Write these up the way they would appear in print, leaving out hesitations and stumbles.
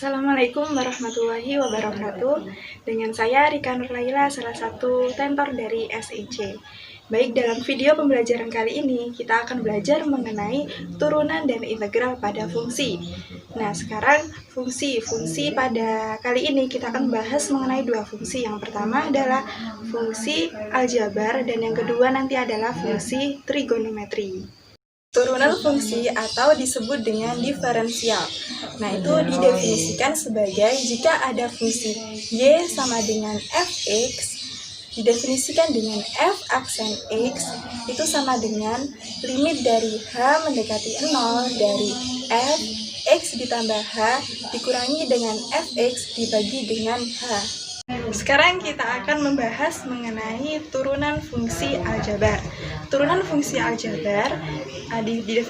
Assalamualaikum warahmatullahi wabarakatuh. Dengan saya Rika Nurlaila, salah satu tentor dari SIC. Baik, dalam video pembelajaran kali ini kita akan belajar mengenai turunan dan integral pada fungsi. Nah, sekarang fungsi pada kali ini kita akan bahas mengenai dua fungsi. Yang pertama adalah fungsi aljabar dan yang kedua nanti adalah fungsi trigonometri. Turunan fungsi atau disebut dengan diferensial. Nah, itu didefinisikan sebagai jika ada fungsi y sama dengan fx, didefinisikan dengan f aksen x itu sama dengan limit dari h mendekati 0 dari f x ditambah h dikurangi dengan fx dibagi dengan h. Sekarang kita akan membahas mengenai turunan fungsi aljabar. Turunan fungsi aljabar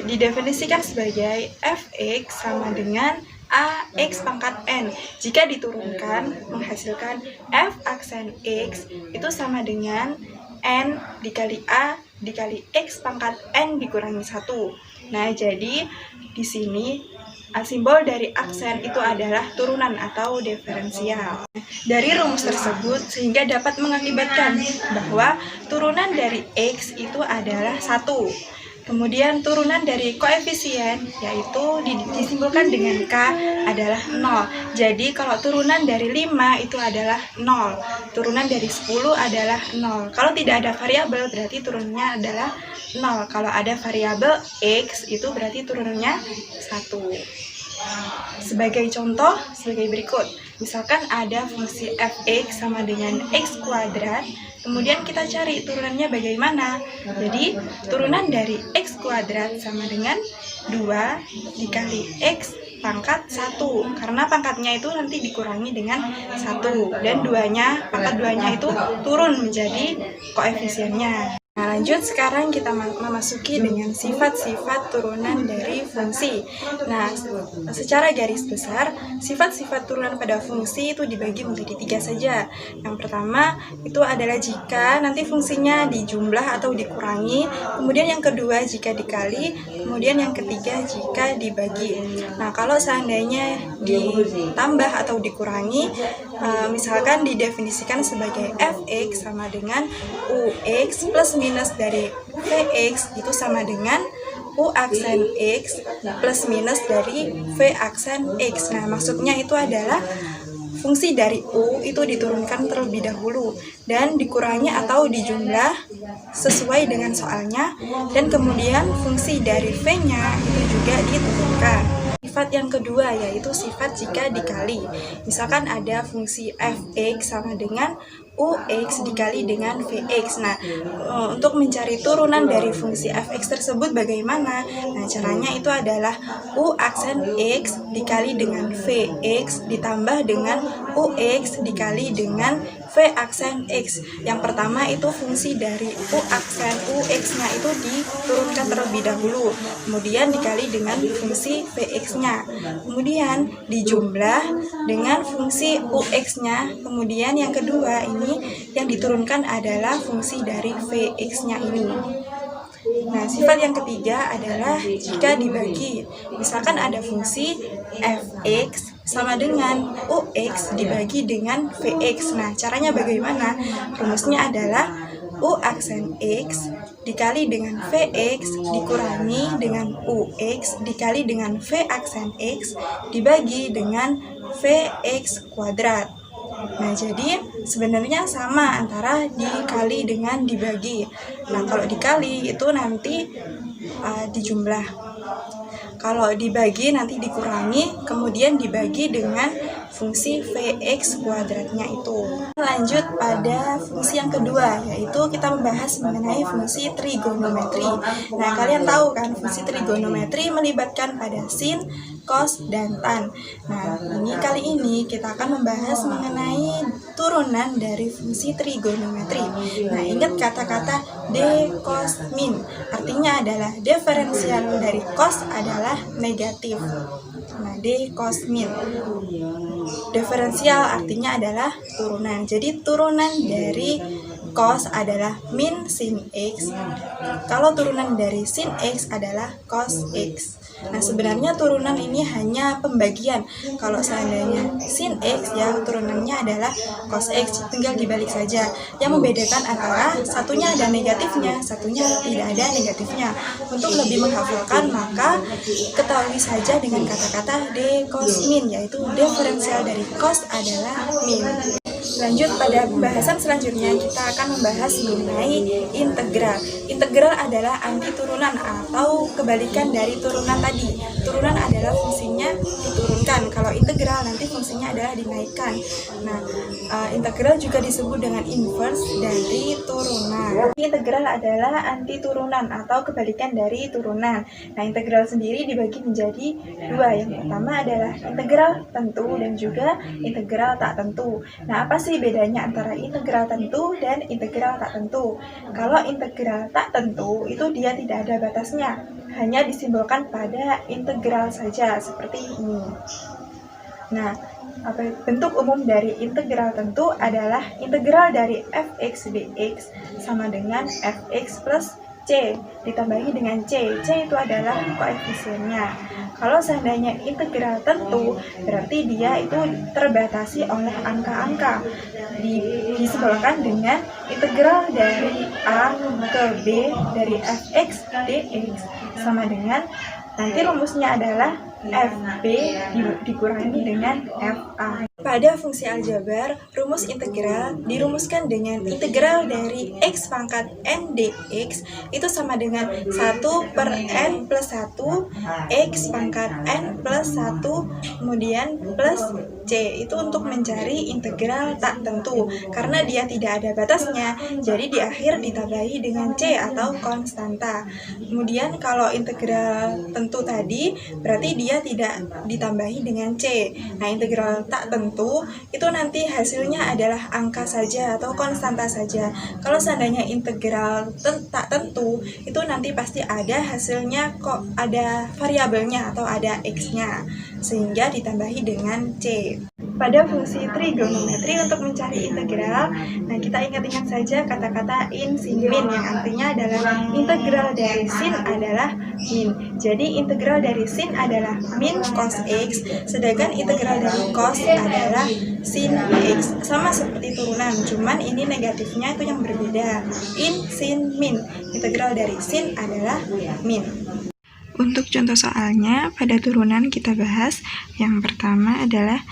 didefinisikan sebagai fx sama dengan ax pangkat n. Jika diturunkan menghasilkan f aksen x itu sama dengan n dikali a dikali x pangkat n dikurangi 1. Nah, jadi di sini simbol dari aksen itu adalah turunan atau diferensial. Dari rumus tersebut sehingga dapat mengakibatkan bahwa turunan dari x itu adalah 1. Kemudian turunan dari koefisien yaitu disimbolkan dengan k adalah 0. Jadi kalau turunan dari 5 itu adalah 0. Turunan dari 10 adalah 0. Kalau tidak ada variabel berarti turunannya adalah 0. Kalau ada variabel x itu berarti turunannya 1. Sebagai contoh, sebagai berikut. Misalkan ada fungsi fx sama dengan x kuadrat, kemudian kita cari turunannya bagaimana. Jadi, turunan dari x kuadrat sama dengan 2 dikali x pangkat 1. Karena pangkatnya itu nanti dikurangi dengan 1. Dan pangkat 2-nya itu turun menjadi koefisiennya. Nah, lanjut sekarang kita memasuki dengan sifat-sifat turunan dari fungsi. Nah, secara garis besar, sifat-sifat turunan pada fungsi itu dibagi menjadi 3 saja. Yang pertama, itu adalah jika nanti fungsinya dijumlah atau dikurangi, kemudian yang kedua jika dikali, kemudian yang ketiga jika dibagi. Nah, kalau seandainya ditambah atau dikurangi, misalkan didefinisikan sebagai fx sama dengan ux plus minus dari vx itu sama dengan u aksen x plus minus dari v aksen x. Nah, maksudnya itu adalah fungsi dari u itu diturunkan terlebih dahulu dan dikurangi atau dijumlah sesuai dengan soalnya, dan kemudian fungsi dari v-nya itu juga diturunkan. Sifat yang kedua yaitu sifat jika dikali. Misalkan ada fungsi fx sama dengan ux dikali dengan vx. Nah, untuk mencari turunan dari fungsi fx tersebut bagaimana? Nah, caranya itu adalah u aksen x dikali dengan vx ditambah dengan ux dikali dengan v aksen x. Yang pertama itu fungsi dari u aksen ux-nya itu diturunkan terlebih dahulu, kemudian dikali dengan fungsi vx-nya, kemudian dijumlah dengan fungsi ux-nya, kemudian yang kedua ini yang diturunkan adalah fungsi dari vx-nya ini. Nah, sifat yang ketiga adalah jika dibagi. Misalkan ada fungsi fx sama dengan ux dibagi dengan vx. Nah, caranya bagaimana? Rumusnya adalah u aksen x dikali dengan vx dikurangi dengan ux dikali dengan v aksen x dibagi dengan vx kuadrat. Nah, jadi sebenarnya sama antara dikali dengan dibagi. Nah, kalau dikali itu nanti dijumlah. Kalau dibagi nanti dikurangi, kemudian dibagi dengan fungsi vx kuadratnya itu. Lanjut pada fungsi yang kedua, yaitu kita membahas mengenai fungsi trigonometri. Nah, kalian tahu kan fungsi trigonometri melibatkan pada sin, cos, dan tan. Nah, kali ini kita akan membahas mengenai turunan dari fungsi trigonometri. Nah, ingat kata-kata d cos min, artinya adalah diferensial dari cos adalah negatif. Nah, d cos min, diferensial artinya adalah turunan. Jadi turunan dari cos adalah min sin x, kalau turunan dari sin x adalah cos x. Nah, sebenarnya turunan ini hanya pembagian. Kalau seandainya sin X, ya turunannya adalah cos X, tinggal dibalik saja. Yang membedakan antara satunya ada negatifnya, satunya tidak ada negatifnya. Untuk lebih menghafalkan, maka ketahui saja dengan kata-kata D cos min, yaitu diferensial dari cos adalah min. Lanjut pada pembahasan selanjutnya, kita akan membahas mengenai integral. Integral adalah anti turunan atau kebalikan dari turunan tadi. Turunan adalah fungsinya diturunkan, kalau integral nanti fungsinya adalah dinaikkan. Nah, integral juga disebut dengan inverse dari turunan. Integral adalah anti turunan atau kebalikan dari turunan. Nah, integral sendiri dibagi menjadi dua. Yang pertama adalah integral tentu dan juga integral tak tentu. Nah, apa sih bedanya antara integral tentu dan integral tak tentu? Kalau integral tak tentu itu dia tidak ada batasnya, hanya disimbolkan pada integral saja seperti ini. Nah, bentuk umum dari integral tentu adalah integral dari fx dx sama dengan fx plus C ditambahi dengan C. C itu adalah koefisiennya. Kalau seandainya integral tentu, berarti dia itu terbatasi oleh angka-angka. Disimbolkan dengan integral dari A ke B dari fx dx sama dengan, nanti rumusnya adalah FB dikurangi dengan FA. Pada fungsi aljabar, rumus integral dirumuskan dengan integral dari x pangkat n dx itu sama dengan 1 per n plus 1 x pangkat n plus 1 kemudian plus c. Itu untuk mencari integral tak tentu. Karena dia tidak ada batasnya, jadi di akhir ditambahi dengan c atau konstanta. Kemudian kalau integral tentu tadi, berarti dia tidak ditambahi dengan c. Nah, integral tak tentu itu nanti hasilnya adalah angka saja atau konstanta saja. Kalau seandainya integral tak tentu, itu nanti pasti ada hasilnya, kok ada variabelnya atau ada x-nya, sehingga ditambahi dengan c. Pada fungsi trigonometri untuk mencari integral, nah kita ingat-ingat saja kata-kata in sin min yang artinya adalah integral dari sin adalah min. Jadi integral dari sin adalah min cos x, sedangkan integral dari cos adalah sin x. Sama seperti turunan, cuman ini negatifnya itu yang berbeda. In sin min, integral dari sin adalah min. Untuk contoh soalnya, pada turunan kita bahas yang pertama adalah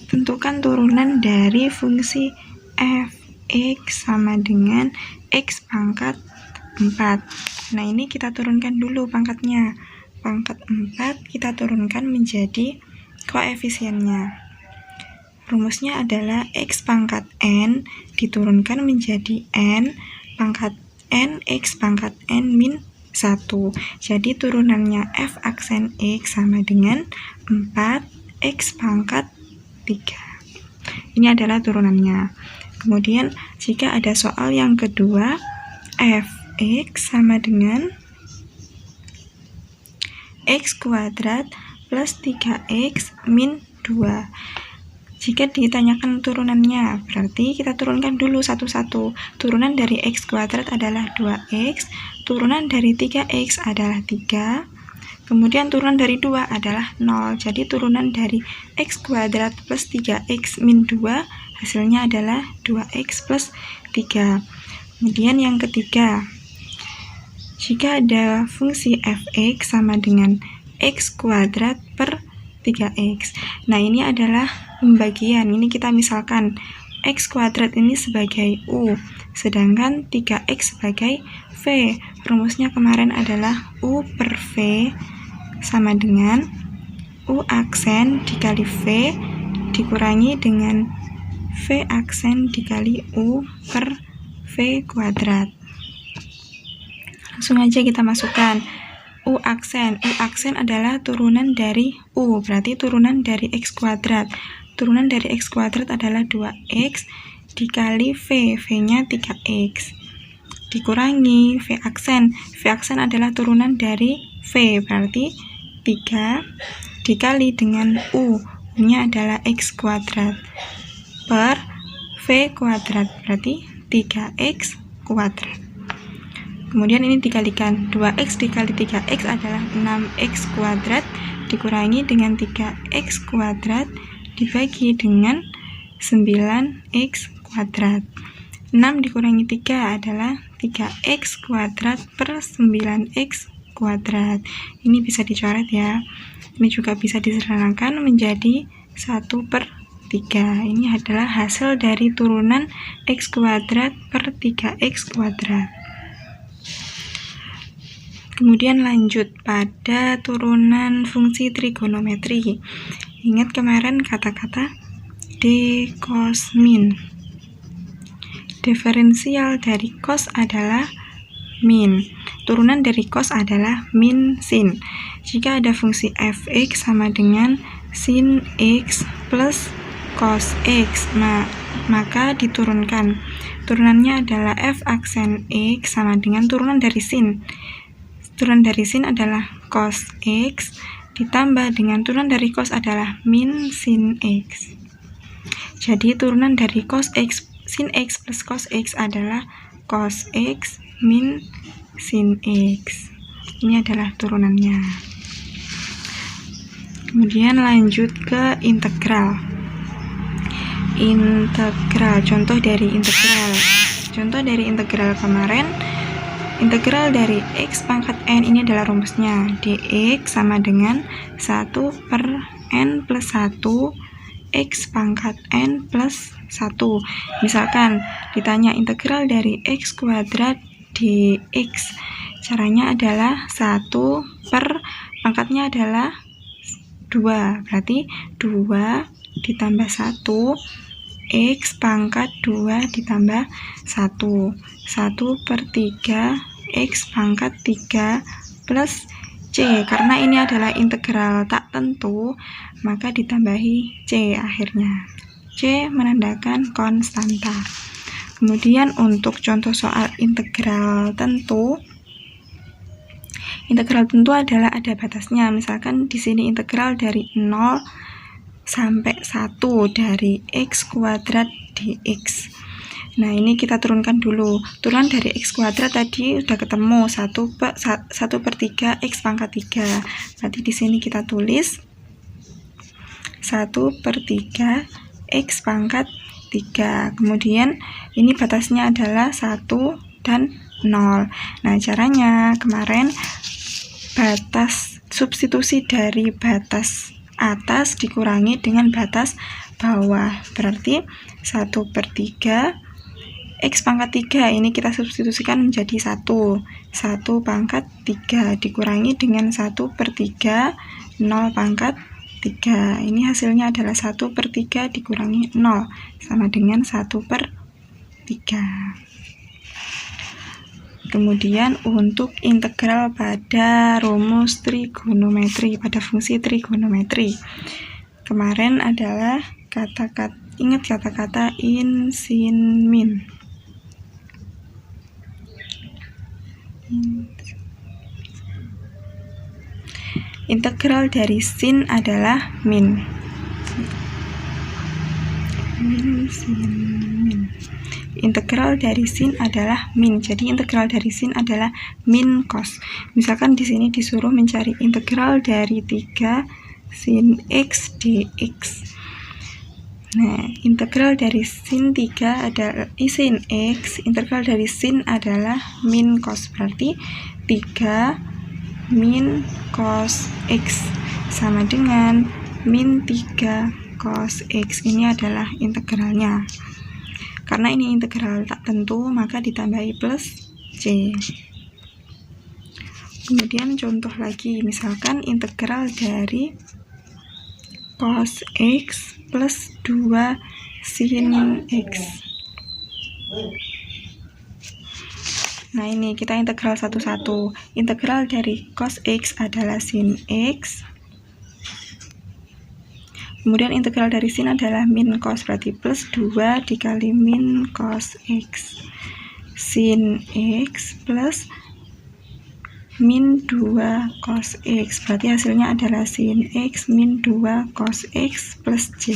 tentukan turunan dari fungsi fx sama dengan x pangkat 4. Nah, ini kita turunkan dulu pangkatnya. Pangkat 4 kita turunkan menjadi koefisiennya. Rumusnya adalah x pangkat n diturunkan menjadi n pangkat n x pangkat n min 1. Jadi turunannya f aksen x sama dengan 4x pangkat 3. Ini adalah turunannya. Kemudian jika ada soal yang kedua, fx sama dengan x kuadrat plus 3x min 2. Jika ditanyakan turunannya, berarti kita turunkan dulu satu-satu. Turunan dari x kuadrat adalah 2x, turunan dari 3x adalah 3, kemudian turunan dari 2 adalah 0. Jadi turunan dari x kuadrat plus 3x min 2 hasilnya adalah 2x plus 3. Kemudian yang ketiga, jika ada fungsi fx sama dengan x kuadrat per 3x. Nah, ini adalah pembagian. Ini kita misalkan x kuadrat ini sebagai u, sedangkan 3x sebagai v. Rumusnya kemarin adalah u per v sama dengan u aksen dikali v dikurangi dengan v aksen dikali u per v kuadrat. Langsung aja kita masukkan u aksen. U aksen adalah turunan dari u, berarti turunan dari x kuadrat. Turunan dari x kuadrat adalah 2x dikali v, v-nya 3x dikurangi v aksen. V aksen adalah turunan dari v, berarti 3 dikali dengan u-nya adalah x kuadrat per v kuadrat, berarti 3x kuadrat. Kemudian ini dikalikan, 2x dikali 3x adalah 6x kuadrat dikurangi dengan 3x kuadrat dibagi dengan 9x kuadrat. 6 dikurangi 3 adalah 3x kuadrat per 9x kuadrat. Ini bisa dicoret ya. Ini juga bisa disederhanakan menjadi 1/3. Ini adalah hasil dari turunan x kuadrat per 3x kuadrat. Kemudian lanjut pada turunan fungsi trigonometri. Ingat kemarin kata-kata d cos min. Diferensial dari cos adalah min. Turunan dari cos adalah min sin. Jika ada fungsi fx sama dengan sin x plus cos x, maka diturunkan. Turunannya adalah f aksen x sama dengan turunan dari sin. Turunan dari sin adalah cos x ditambah dengan turunan dari cos adalah min sin x. Jadi turunan dari cos x sin x plus cos x adalah cos x min sin x. Ini adalah turunannya. Kemudian lanjut ke integral. Contoh dari integral. Contoh dari integral kemarin, integral dari x pangkat n ini adalah rumusnya. Dx sama dengan 1/n plus 1 x pangkat n plus 1. Misalkan ditanya integral dari x kuadrat dx. Caranya adalah 1 per pangkatnya adalah 2. Berarti 2 ditambah 1 x pangkat 2 ditambah 1. 1/3 x pangkat 3 plus c. Karena ini adalah integral tak tentu, maka ditambahi c akhirnya. C menandakan konstanta. Kemudian untuk contoh soal integral tentu adalah ada batasnya. Misalkan di sini integral dari 0 sampai 1 dari x kuadrat dx. Nah, ini kita turunkan dulu. Turunan dari x kuadrat tadi udah ketemu 1/3 x pangkat 3. Berarti di sini kita tulis 1/3 x pangkat 3. Kemudian ini batasnya adalah 1 dan 0. Nah, caranya kemarin batas substitusi dari batas atas dikurangi dengan batas bawah. Berarti 1/3 x pangkat 3 ini kita substitusikan menjadi 1 pangkat 3 dikurangi dengan 1/3 0 pangkat 3. Ini hasilnya adalah 1/3 dikurangi 0 sama dengan 1/3. Kemudian untuk integral pada rumus trigonometri, pada fungsi trigonometri. Kemarin adalah ingat kata-kata in, sin, min. Integral dari sin adalah min. Integral dari sin adalah min. Jadi integral dari sin adalah min cos. Misalkan di sini disuruh mencari integral dari 3 sin x dx. Nah, integral dari sin 3 adalah sin x, integral dari sin adalah min cos. Berarti 3 min cos x sama dengan min 3 cos x. Ini adalah integralnya. Karena ini integral tak tentu, maka ditambahi plus c. Kemudian contoh lagi, misalkan integral dari cos x plus 2 sin x. Nah, ini kita integral satu-satu. Integral dari cos x adalah sin x. Kemudian integral dari sin adalah min cos, berarti plus 2 dikali min cos x. Sin x plus min 2 cos x, berarti hasilnya adalah sin x min 2 cos x plus c.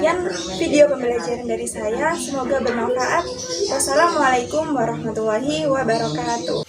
sekian video pembelajaran dari saya, semoga bermanfaat. Wassalamualaikum warahmatullahi wabarakatuh.